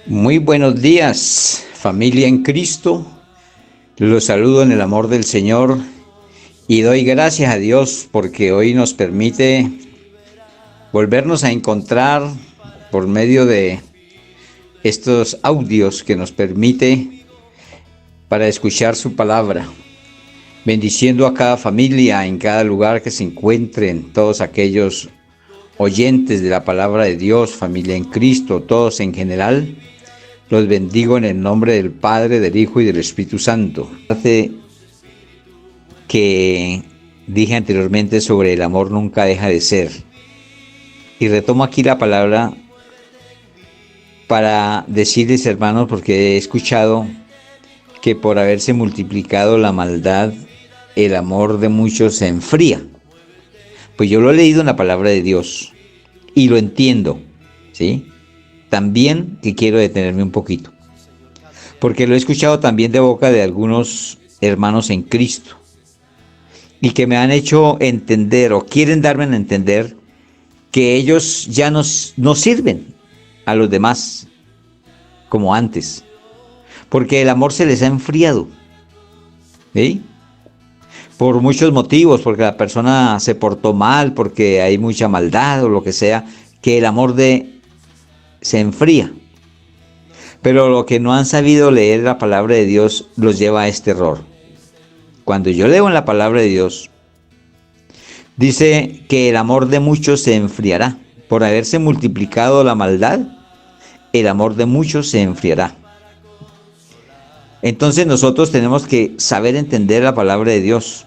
Muy buenos días, familia en Cristo. Los saludo en el amor del Señor y doy gracias a Dios porque hoy nos permite volvernos a encontrar por medio de estos audios que nos permite para escuchar su palabra. Bendiciendo a cada familia en cada lugar que se encuentren, todos aquellos oyentes de la palabra de Dios, familia en Cristo, todos en general. Los bendigo en el nombre del Padre, del Hijo y del Espíritu Santo. Hace que dije anteriormente sobre el amor nunca deja de ser. Y retomo aquí la palabra para decirles, hermanos, porque he escuchado que por haberse multiplicado la maldad, el amor de muchos se enfría. Pues yo lo he leído en la palabra de Dios y lo entiendo, ¿sí? También que quiero detenerme un poquito, porque lo he escuchado también de boca de algunos hermanos en Cristo y que me han hecho entender o quieren darme a entender que ellos ya no sirven a los demás como antes, porque el amor se les ha enfriado, ¿sí? Por muchos motivos, porque la persona se portó mal, porque hay mucha maldad o lo que sea, que el amor se enfría. Pero lo que no han sabido leer la palabra de Dios los lleva a este error. Cuando yo leo en la palabra de Dios, dice que el amor de muchos se enfriará. Por haberse multiplicado la maldad, el amor de muchos se enfriará. Entonces nosotros tenemos que saber entender la palabra de Dios,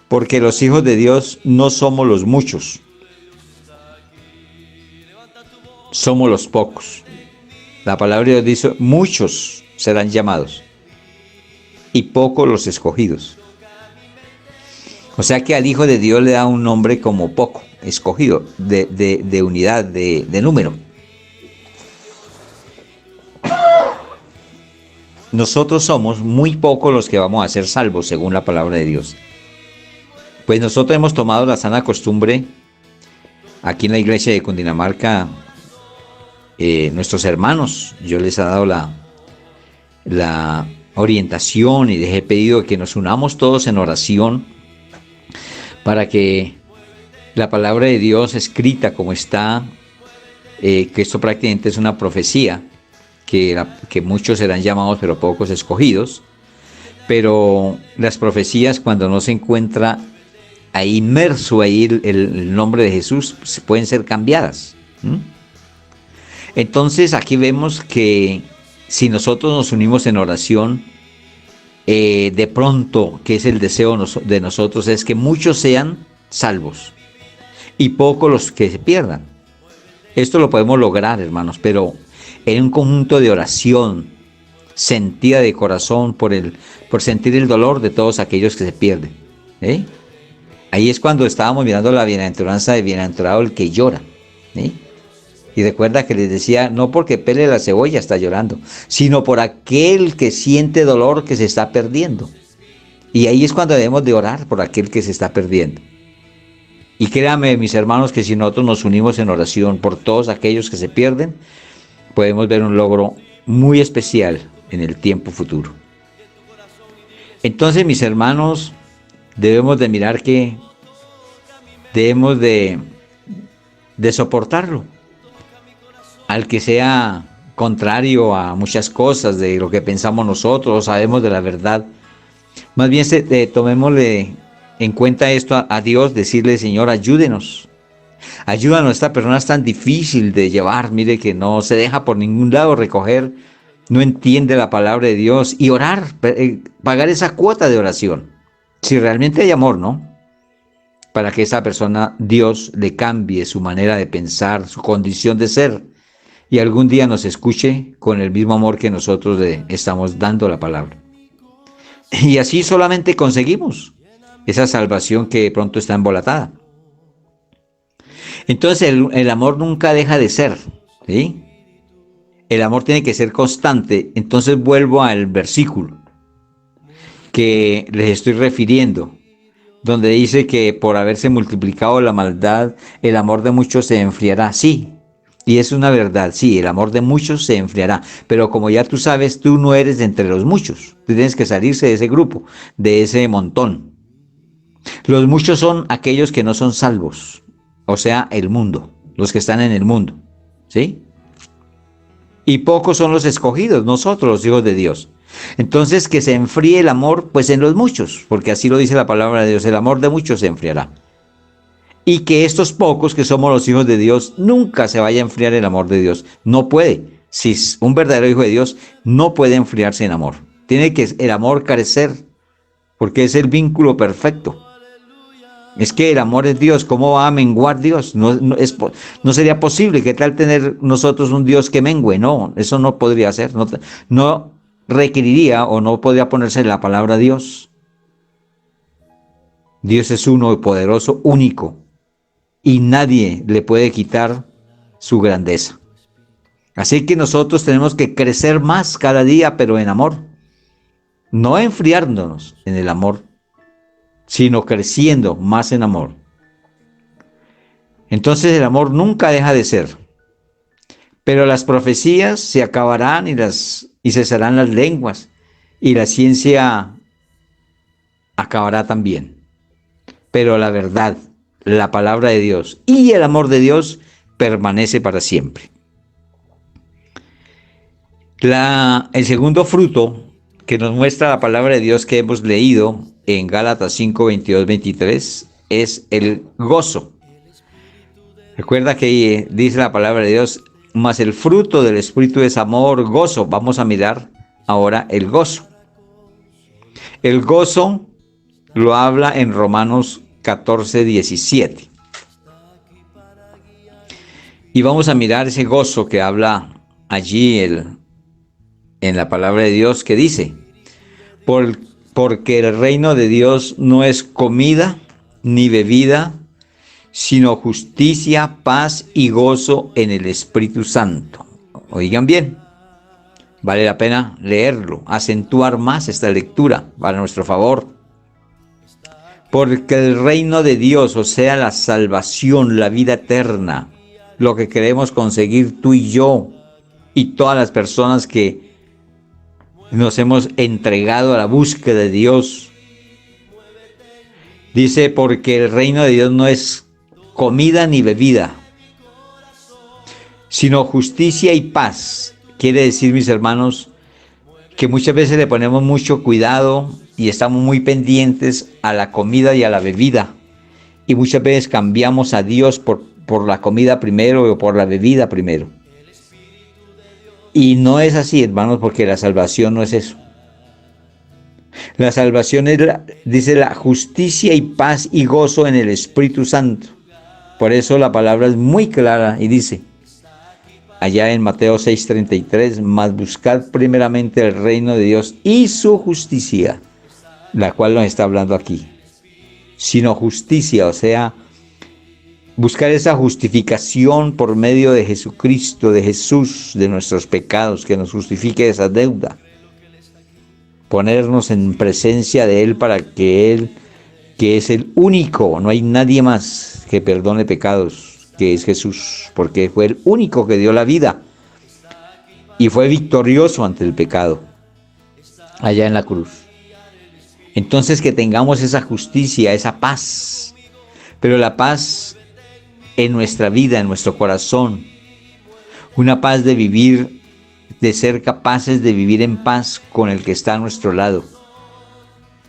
porque los hijos de Dios no somos los muchos, somos los pocos. La palabra de Dios dice, muchos serán llamados y pocos los escogidos. O sea que al Hijo de Dios le da un nombre como poco, escogido, de unidad, de número. Nosotros somos muy pocos los que vamos a ser salvos según la palabra de Dios. Pues nosotros hemos tomado la sana costumbre, aquí en la iglesia de Cundinamarca, nuestros hermanos, yo les he dado la orientación y les he pedido que nos unamos todos en oración para que la palabra de Dios escrita como está, que esto prácticamente es una profecía, que muchos serán llamados pero pocos escogidos, pero las profecías cuando no se encuentra ahí inmerso ahí el nombre de Jesús, pues, pueden ser cambiadas. Entonces aquí vemos que si nosotros nos unimos en oración, de pronto, que es el deseo de nosotros, es que muchos sean salvos y pocos los que se pierdan. Esto lo podemos lograr, hermanos, pero en un conjunto de oración sentida de corazón por sentir el dolor de todos aquellos que se pierden. Ahí es cuando estábamos mirando la bienaventuranza de bienaventurado el que llora. Y recuerda que les decía, no porque pele la cebolla está llorando, sino por aquel que siente dolor que se está perdiendo. Y ahí es cuando debemos de orar por aquel que se está perdiendo. Y créanme, mis hermanos, que si nosotros nos unimos en oración por todos aquellos que se pierden, podemos ver un logro muy especial en el tiempo futuro. Entonces, mis hermanos, debemos de mirar que debemos de soportarlo. Al que sea contrario a muchas cosas de lo que pensamos nosotros, o sabemos de la verdad. Más bien tomémosle en cuenta esto a Dios, decirle, Señor, ayúdenos. Ayúdanos, esta persona es tan difícil de llevar, mire que no se deja por ningún lado recoger, no entiende la palabra de Dios, y orar, pagar esa cuota de oración. Si realmente hay amor, ¿no? Para que esa persona, Dios, le cambie su manera de pensar, su condición de ser, y algún día nos escuche con el mismo amor que nosotros le estamos dando la palabra. Y así solamente conseguimos esa salvación que pronto está embolatada. Entonces el amor nunca deja de ser, ¿sí? El amor tiene que ser constante. Entonces vuelvo al versículo que les estoy refiriendo, donde dice que por haberse multiplicado la maldad, el amor de muchos se enfriará. Sí, Y es una verdad, sí, el amor de muchos se enfriará, pero como ya tú sabes, tú no eres de entre los muchos, tú tienes que salirse de ese grupo, de ese montón. Los muchos son aquellos que no son salvos, o sea, el mundo, los que están en el mundo, ¿sí? Y pocos son los escogidos, nosotros, los hijos de Dios. Entonces, que se enfríe el amor, pues en los muchos, porque así lo dice la palabra de Dios, el amor de muchos se enfriará. Y que estos pocos que somos los hijos de Dios, nunca se vaya a enfriar el amor de Dios. No puede. Si es un verdadero hijo de Dios, no puede enfriarse en amor. Tiene que el amor crecer, porque es el vínculo perfecto. Es que el amor es Dios, ¿cómo va a menguar Dios? No sería posible. ¿Qué tal tener nosotros un Dios que mengue? No, eso no podría ser. No requeriría o no podría ponerse en la palabra Dios. Dios es uno y poderoso, único, y nadie le puede quitar su grandeza. Así que nosotros tenemos que crecer más cada día, pero en amor. No enfriándonos en el amor, sino creciendo más en amor. Entonces el amor nunca deja de ser. Pero las profecías se acabarán y cesarán las lenguas, y la ciencia acabará también. Pero la verdad, la palabra de Dios y el amor de Dios permanece para siempre. El segundo fruto que nos muestra la palabra de Dios que hemos leído en Gálatas 5, 22, 23 es el gozo. Recuerda que dice la palabra de Dios, mas el fruto del Espíritu es amor, gozo. Vamos a mirar ahora el gozo. El gozo lo habla en Romanos 14, 17. Y vamos a mirar ese gozo que habla allí en la palabra de Dios que dice, porque el reino de Dios no es comida ni bebida, sino justicia, paz y gozo en el Espíritu Santo. Oigan bien, vale la pena leerlo, acentuar más esta lectura para nuestro favor. Porque el reino de Dios, o sea, la salvación, la vida eterna, lo que queremos conseguir tú y yo y todas las personas que nos hemos entregado a la búsqueda de Dios. Dice, porque el reino de Dios no es comida ni bebida, sino justicia y paz. Quiere decir, mis hermanos, que muchas veces le ponemos mucho cuidado y estamos muy pendientes a la comida y a la bebida. Y muchas veces cambiamos a Dios por la comida primero o por la bebida primero. Y no es así, hermanos, porque la salvación no es eso. La salvación es, dice, la justicia y paz y gozo en el Espíritu Santo. Por eso la palabra es muy clara y dice, allá en Mateo 6:33, mas buscad primeramente el reino de Dios y su justicia, la cual nos está hablando aquí. Sino justicia, o sea, buscar esa justificación por medio de Jesucristo, de Jesús, de nuestros pecados, que nos justifique esa deuda. Ponernos en presencia de Él para que Él, que es el único, no hay nadie más que perdone pecados, que es Jesús, porque fue el único que dio la vida y fue victorioso ante el pecado, allá en la cruz. Entonces que tengamos esa justicia, esa paz, pero la paz en nuestra vida, en nuestro corazón, una paz de vivir, de ser capaces de vivir en paz con el que está a nuestro lado.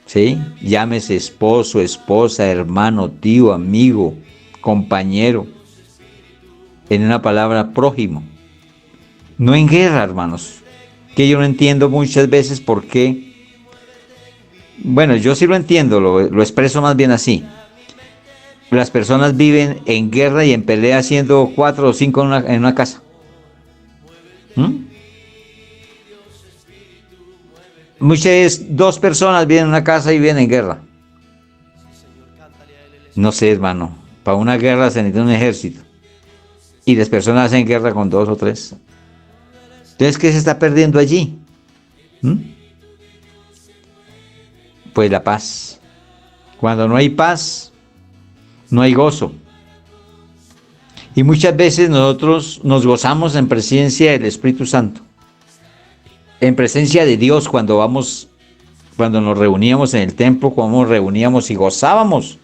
¿Sí? Llámese esposo, esposa, hermano, tío, amigo, compañero. En una palabra, prójimo. No en guerra, hermanos. Que yo no entiendo muchas veces por qué. Bueno, yo sí lo entiendo, lo expreso más bien así. Las personas viven en guerra y en pelea siendo 4 o 5 en una casa. Muchas, 2 personas viven en una casa y viven en guerra. No sé, hermano. Para una guerra se necesita un ejército. Y las personas hacen guerra con 2 o 3. Entonces, ¿qué se está perdiendo allí? Pues la paz. Cuando no hay paz, no hay gozo. Y muchas veces nosotros nos gozamos en presencia del Espíritu Santo, en presencia de Dios cuando nos reuníamos en el templo, cuando nos reuníamos y gozábamos.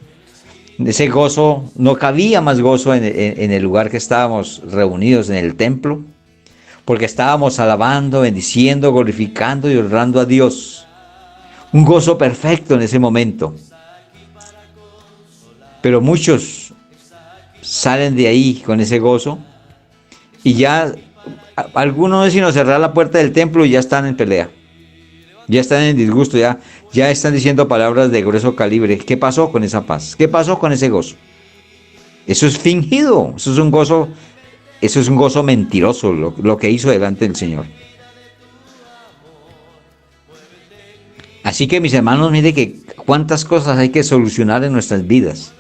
Ese gozo, no cabía más gozo en el lugar que estábamos reunidos en el templo, porque estábamos alabando, bendiciendo, glorificando y honrando a Dios. Un gozo perfecto en ese momento. Pero muchos salen de ahí con ese gozo y ya algunos no es sino cerrar la puerta del templo y ya están en pelea. Ya están en disgusto, ya están diciendo palabras de grueso calibre. ¿Qué pasó con esa paz? ¿Qué pasó con ese gozo? Eso es fingido, eso es un gozo mentiroso lo que hizo delante del Señor. Así que mis hermanos, mire que cuántas cosas hay que solucionar en nuestras vidas.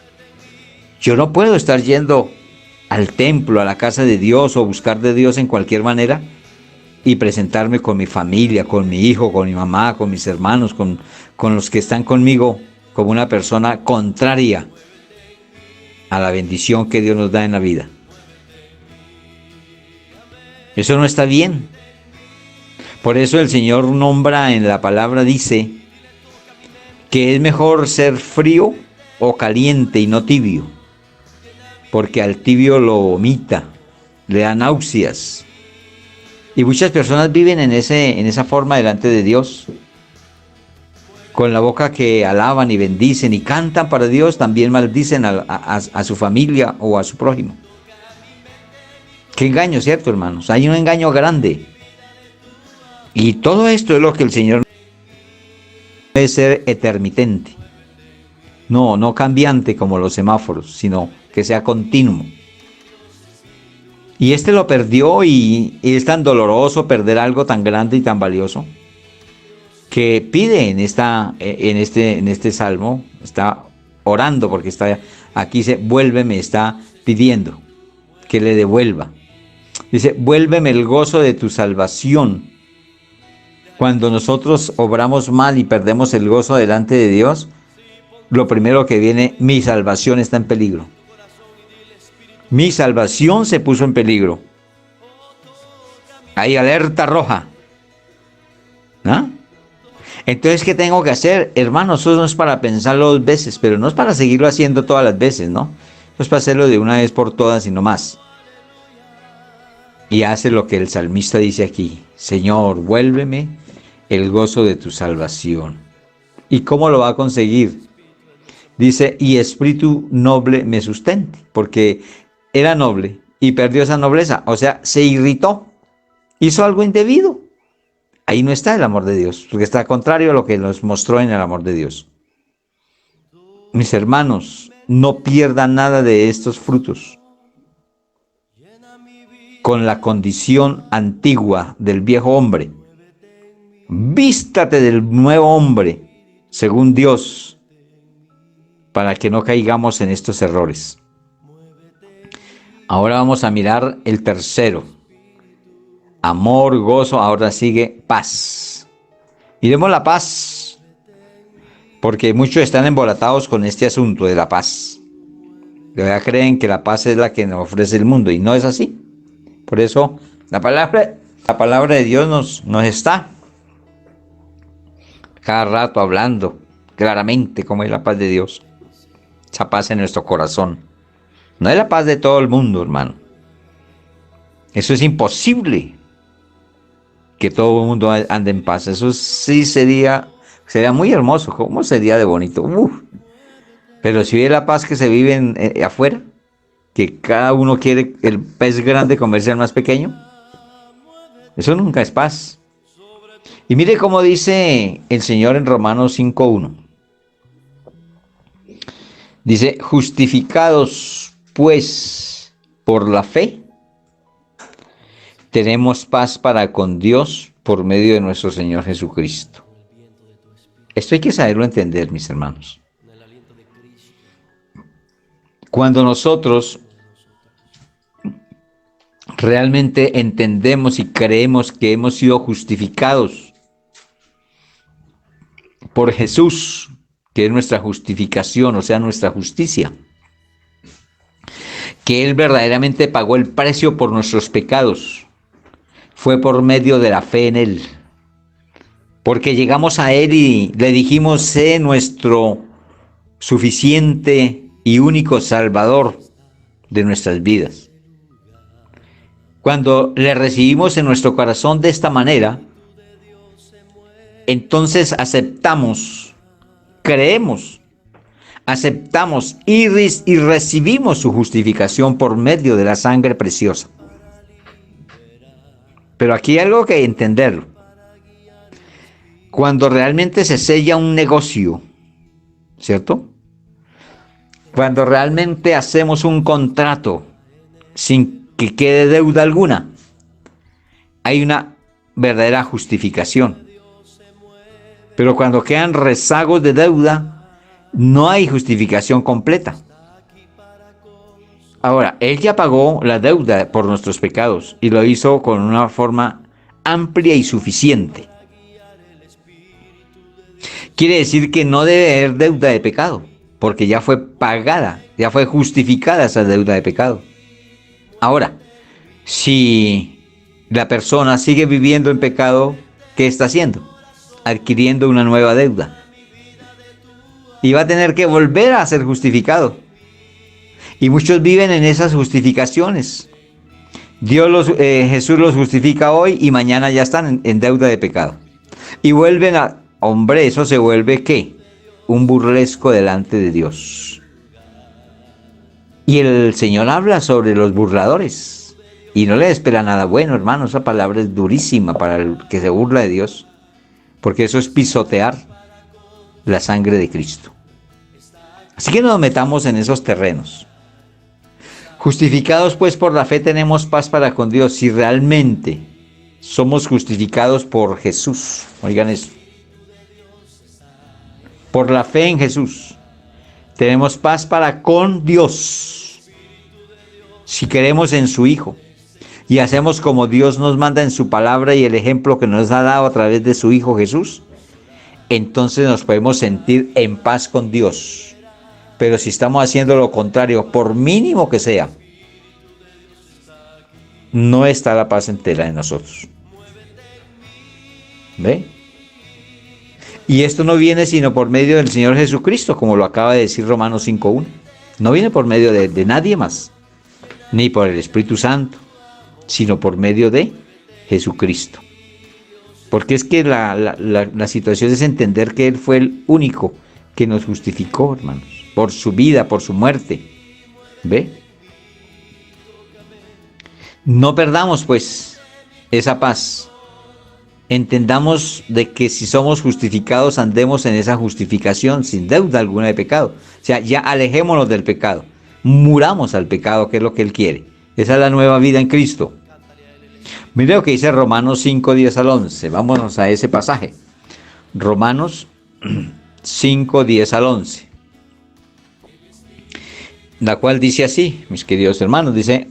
Yo no puedo estar yendo al templo, a la casa de Dios o buscar de Dios en cualquier manera y presentarme con mi familia, con mi hijo, con mi mamá, con mis hermanos, con los que están conmigo como una persona contraria a la bendición que Dios nos da en la vida. Eso no está bien. Por eso el Señor nombra en la palabra, dice que es mejor ser frío o caliente y no tibio, porque al tibio lo vomita, le da náuseas. Y muchas personas viven en esa forma delante de Dios, con la boca que alaban y bendicen y cantan para Dios, también maldicen a su familia o a su prójimo. Qué engaño, ¿cierto, hermanos? Hay un engaño grande. Y todo esto es lo que el Señor debe ser intermitente. No cambiante como los semáforos, sino que sea continuo. Y este lo perdió y es tan doloroso perder algo tan grande y tan valioso que pide en este salmo, está orando porque está aquí, dice, vuélveme, está pidiendo que le devuelva. Dice, vuélveme el gozo de tu salvación. Cuando nosotros obramos mal y perdemos el gozo delante de Dios, lo primero que viene, mi salvación está en peligro. Mi salvación se puso en peligro. Hay alerta roja. ¿Ah? Entonces, ¿qué tengo que hacer? Hermanos, eso no es para pensarlo 2 veces, pero no es para seguirlo haciendo todas las veces, ¿no? No es para hacerlo de una vez por todas y no más. Y hace lo que el salmista dice aquí. Señor, vuélveme el gozo de tu salvación. ¿Y cómo lo va a conseguir? Dice, y espíritu noble me sustente, porque era noble y perdió esa nobleza, o sea, se irritó, hizo algo indebido. Ahí no está el amor de Dios, porque está contrario a lo que nos mostró en el amor de Dios. Mis hermanos, no pierdan nada de estos frutos. Con la condición antigua del viejo hombre, vístate del nuevo hombre, según Dios, para que no caigamos en estos errores. Ahora vamos a mirar el tercero. Amor, gozo, ahora sigue paz. Miremos la paz, porque muchos están embolatados con este asunto de la paz. De verdad creen que la paz es la que nos ofrece el mundo y no es así. Por eso la palabra de Dios nos está cada rato hablando claramente cómo es la paz de Dios. Esa paz en nuestro corazón. No es la paz de todo el mundo, hermano. Eso es imposible, que todo el mundo ande en paz. Eso sí sería muy hermoso. ¿Cómo sería de bonito? Pero si ve la paz que se vive afuera, que cada uno quiere el pez grande comerse al más pequeño, eso nunca es paz. Y mire cómo dice el Señor en Romanos 5:1. Dice, justificados pues por la fe, tenemos paz para con Dios por medio de nuestro Señor Jesucristo. Esto hay que saberlo entender, mis hermanos. Cuando nosotros realmente entendemos y creemos que hemos sido justificados por Jesús, que es nuestra justificación, o sea, nuestra justicia, que Él verdaderamente pagó el precio por nuestros pecados, fue por medio de la fe en Él. Porque llegamos a Él y le dijimos: sé nuestro suficiente y único Salvador de nuestras vidas. Cuando le recibimos en nuestro corazón de esta manera, entonces aceptamos, creemos, aceptamos y recibimos su justificación por medio de la sangre preciosa. Pero aquí hay algo que entenderlo. Cuando realmente se sella un negocio, ¿cierto? Cuando realmente hacemos un contrato sin que quede deuda alguna, hay una verdadera justificación. Pero cuando quedan rezagos de deuda, no hay justificación completa. Ahora, Él ya pagó la deuda por nuestros pecados y lo hizo con una forma amplia y suficiente. Quiere decir que no debe haber deuda de pecado, porque ya fue pagada, ya fue justificada esa deuda de pecado. Ahora, si la persona sigue viviendo en pecado, ¿qué está haciendo? Adquiriendo una nueva deuda. Y va a tener que volver a ser justificado. Y muchos viven en esas justificaciones. Jesús los justifica hoy y mañana ya están en deuda de pecado. Y vuelven a... Hombre, eso se vuelve ¿qué? Un burlesco delante de Dios. Y el Señor habla sobre los burladores. Y no le espera nada bueno, hermano. Esa palabra es durísima para el que se burla de Dios. Porque eso es pisotear la sangre de Cristo. Así que no nos metamos en esos terrenos. Justificados pues por la fe tenemos paz para con Dios. Si realmente somos justificados por Jesús. Oigan eso. Por la fe en Jesús, tenemos paz para con Dios. Si creemos en su Hijo y hacemos como Dios nos manda en su palabra y el ejemplo que nos ha dado a través de su Hijo Jesús, entonces nos podemos sentir en paz con Dios. Pero si estamos haciendo lo contrario, por mínimo que sea, no está la paz entera en nosotros. ¿Ve? Y esto no viene sino por medio del Señor Jesucristo, como lo acaba de decir Romanos 5.1. No viene por medio de nadie más, ni por el Espíritu Santo, sino por medio de Jesucristo. Porque es que la situación es entender que Él fue el único que nos justificó, hermanos, por su vida, por su muerte. ¿Ve? No perdamos, pues, esa paz. Entendamos de que si somos justificados, andemos en esa justificación sin deuda alguna de pecado. O sea, ya alejémonos del pecado. Muramos al pecado, que es lo que Él quiere. Esa es la nueva vida en Cristo. Mire lo que dice Romanos 5, 10 al 11. Vámonos a ese pasaje. Romanos 5, 10 al 11. La cual dice así, mis queridos hermanos, dice: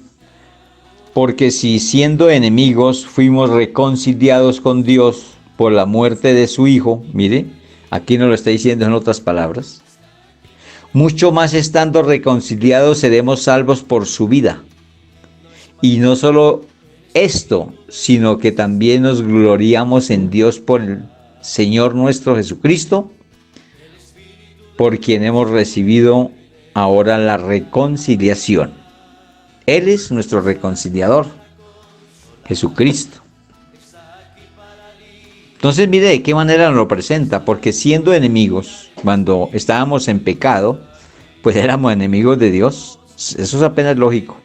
porque si siendo enemigos fuimos reconciliados con Dios por la muerte de su Hijo, mire, aquí nos lo está diciendo en otras palabras, mucho más estando reconciliados seremos salvos por su vida. Y no solo esto, sino que también nos gloriamos en Dios por el Señor nuestro Jesucristo, por quien hemos recibido ahora la reconciliación. Él es nuestro reconciliador, Jesucristo. Entonces mire de qué manera nos lo presenta, porque siendo enemigos, cuando estábamos en pecado, pues éramos enemigos de Dios. Eso es apenas lógico,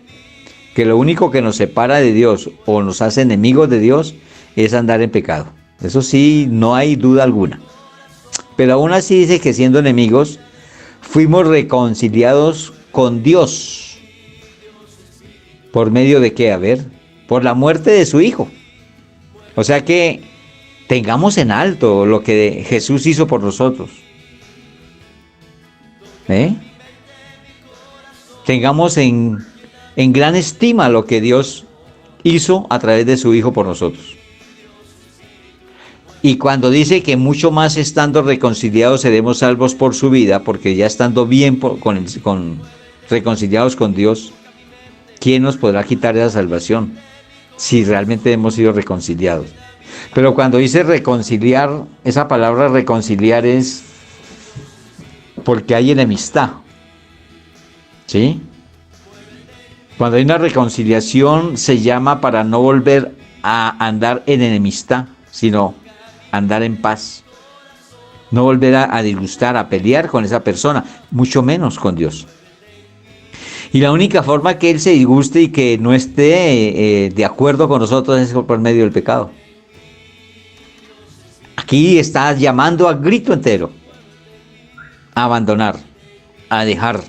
que lo único que nos separa de Dios o nos hace enemigos de Dios es andar en pecado. Eso sí, no hay duda alguna. Pero aún así dice que siendo enemigos, fuimos reconciliados con Dios. ¿Por medio de qué? A ver, por la muerte de su Hijo. O sea que tengamos en alto lo que Jesús hizo por nosotros. Tengamos en gran estima lo que Dios hizo a través de su Hijo por nosotros. Y cuando dice que mucho más estando reconciliados seremos salvos por su vida, porque ya estando bien reconciliados con Dios, ¿quién nos podrá quitar esa salvación si realmente hemos sido reconciliados? Pero cuando dice reconciliar, esa palabra reconciliar es porque hay enemistad, ¿sí? Cuando hay una reconciliación se llama para no volver a andar en enemistad, sino andar en paz. No volver a disgustar, a pelear con esa persona, mucho menos con Dios. Y la única forma que Él se disguste y que no esté de acuerdo con nosotros es por medio del pecado. Aquí está llamando a grito entero a abandonar, a dejar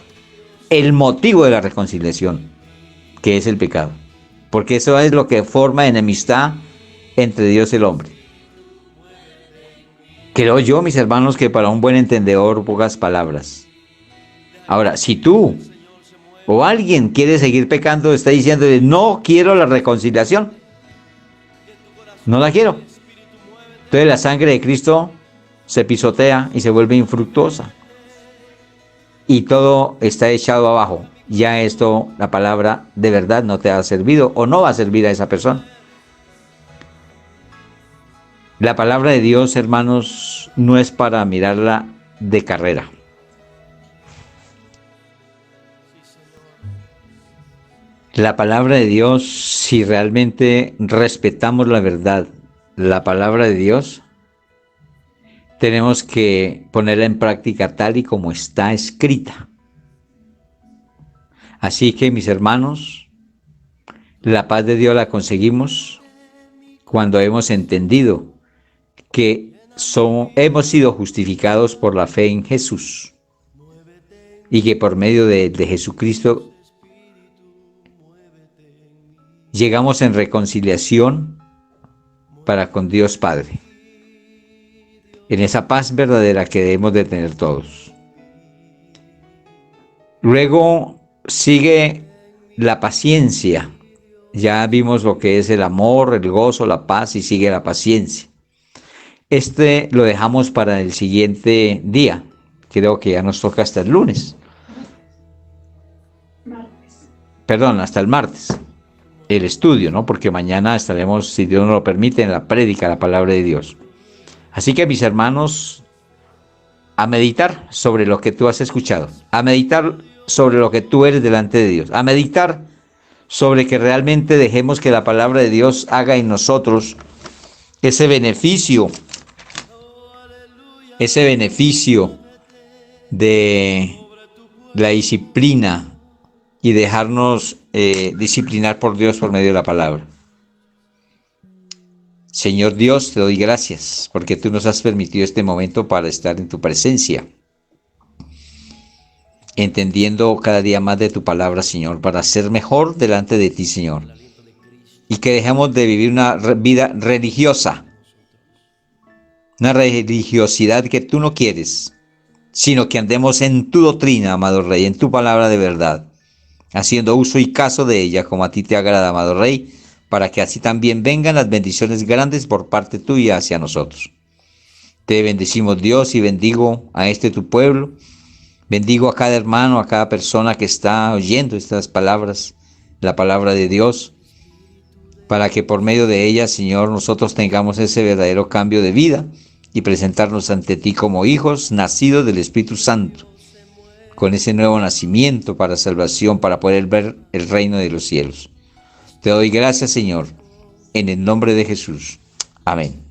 el motivo de la reconciliación, que es el pecado. Porque eso es lo que forma enemistad entre Dios y el hombre. Creo yo, mis hermanos, que para un buen entendedor, pocas palabras. Ahora, si tú o alguien quiere seguir pecando, está diciendo, no quiero la reconciliación, no la quiero. Entonces la sangre de Cristo se pisotea y se vuelve infructuosa. Y todo está echado abajo. Ya esto, la palabra de verdad no te ha servido o no va a servir a esa persona. La palabra de Dios, hermanos, no es para mirarla de carrera. La palabra de Dios, si realmente respetamos la verdad, la palabra de Dios, tenemos que ponerla en práctica tal y como está escrita. Así que, mis hermanos, la paz de Dios la conseguimos cuando hemos entendido que hemos sido justificados por la fe en Jesús y que por medio de Jesucristo llegamos en reconciliación para con Dios Padre, en esa paz verdadera que debemos de tener todos. Luego sigue la paciencia. Ya vimos lo que es el amor, el gozo, la paz y sigue la paciencia. Lo dejamos para el siguiente día. Creo que ya nos toca hasta el lunes. Perdón, hasta el martes. El estudio, ¿no? Porque mañana estaremos, si Dios nos lo permite, en la prédica, la palabra de Dios. Así que, mis hermanos, a meditar sobre lo que tú has escuchado, a meditar sobre lo que tú eres delante de Dios, a meditar sobre que realmente dejemos que la palabra de Dios haga en nosotros ese beneficio de la disciplina y dejarnos disciplinar por Dios por medio de la palabra. Señor Dios, te doy gracias porque tú nos has permitido este momento para estar en tu presencia, entendiendo cada día más de tu palabra, Señor, para ser mejor delante de ti, Señor, y que dejemos de vivir una vida religiosa, una religiosidad que tú no quieres, sino que andemos en tu doctrina, amado Rey, en tu palabra de verdad, haciendo uso y caso de ella como a ti te agrada, amado Rey, para que así también vengan las bendiciones grandes por parte tuya hacia nosotros. Te bendecimos, Dios, y bendigo a tu pueblo. Bendigo a cada hermano, a cada persona que está oyendo estas palabras, la palabra de Dios, para que por medio de ellas, Señor, nosotros tengamos ese verdadero cambio de vida y presentarnos ante ti como hijos nacidos del Espíritu Santo, con ese nuevo nacimiento para salvación, para poder ver el reino de los cielos. Te doy gracias, Señor, en el nombre de Jesús. Amén.